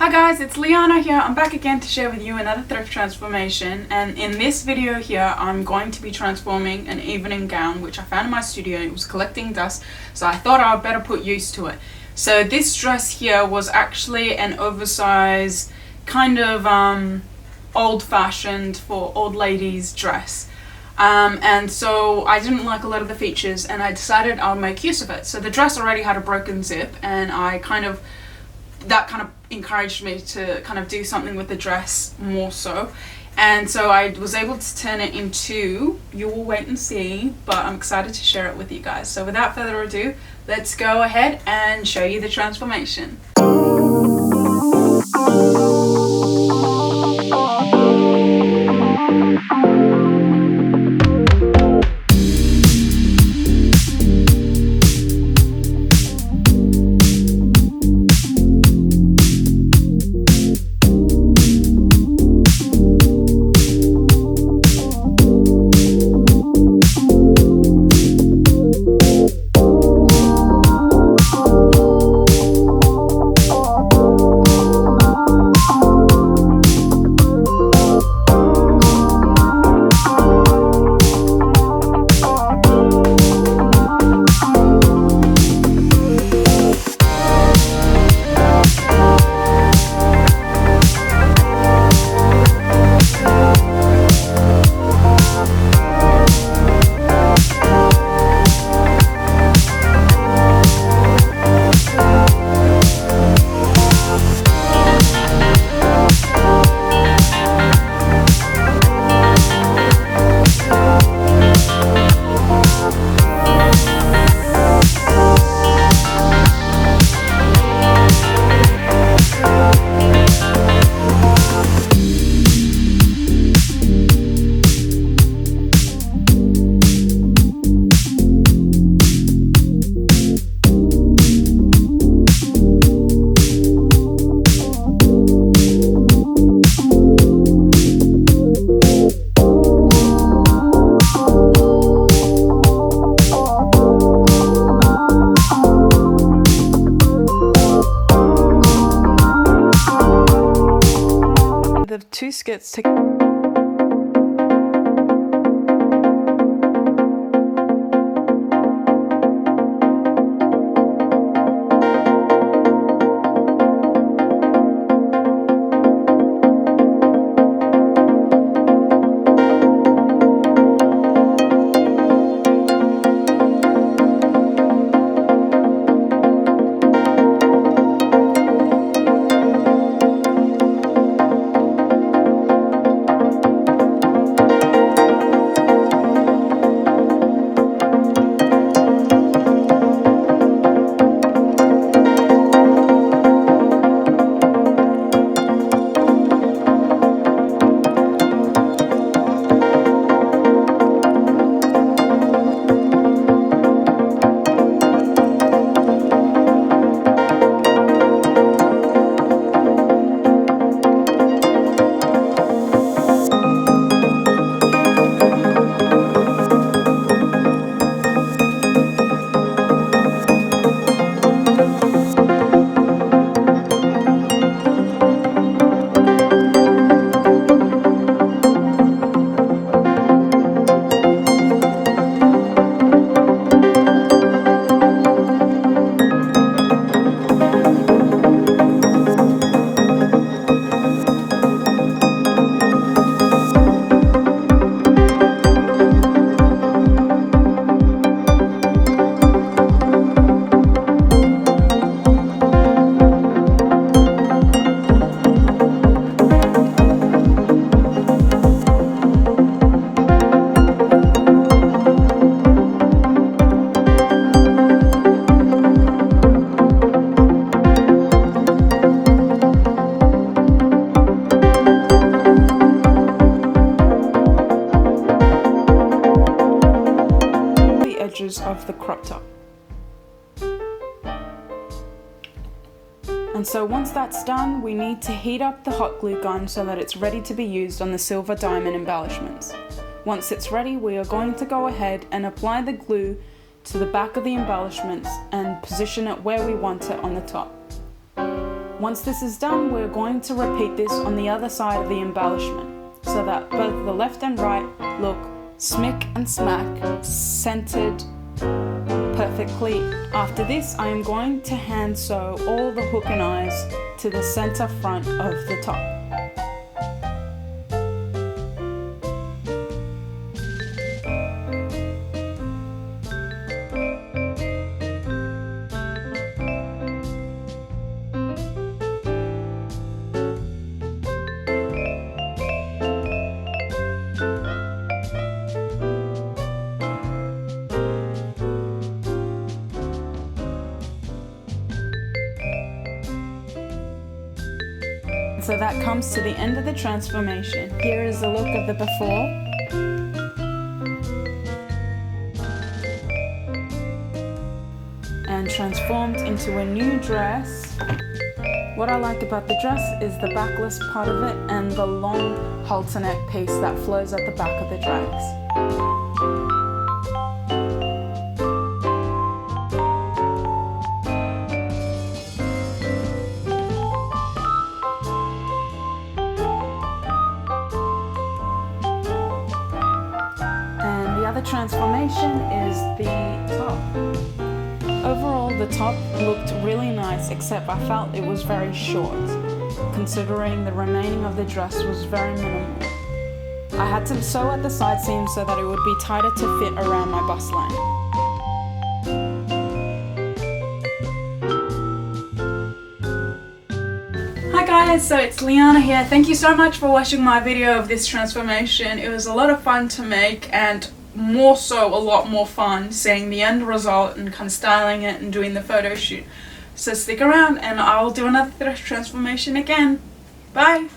Hi guys, it's Liana here. I'm back again to share with you another thrift transformation, and in this video here I'm going to be transforming an evening gown which I found in my studio. It was collecting dust, so I thought I'd better put use to it. So this dress here was actually an oversized kind of old-fashioned for old ladies dress. And so I didn't like a lot of the features and I decided I'll make use of it. So the dress already had a broken zip, and that kind of encouraged me to kind of do something with the dress more so. And so I was able to turn it into, you will wait and see, but I'm excited to share it with you guys. So without further ado, let's go ahead and show you the transformation. The two skirts to of the crop top. And so once that's done, we need to heat up the hot glue gun so that it's ready to be used on the silver diamond embellishments. Once it's ready, we are going to go ahead and apply the glue to the back of the embellishments and position it where we want it on the top. Once this is done, we're going to repeat this on the other side of the embellishment so that both the left and right look smick and smack, centered perfectly. After this, I am going to hand sew all the hook and eyes to the center front of the top. So that comes to the end of the transformation. Here is a look of the before. And transformed into a new dress. What I like about the dress is the backless part of it and the long halter neck piece that flows at the back of the dress. The transformation is the top. Overall, the top looked really nice, except I felt it was very short, considering the remaining of the dress was very minimal. I had to sew at the side seam so that it would be tighter to fit around my bust line. Hi guys, so it's Liana here. Thank you so much for watching my video of this transformation. It was a lot of fun to make, and more so a lot more fun seeing the end result and kind of styling it and doing the photo shoot. So stick around and I'll do another thrift transformation again. Bye!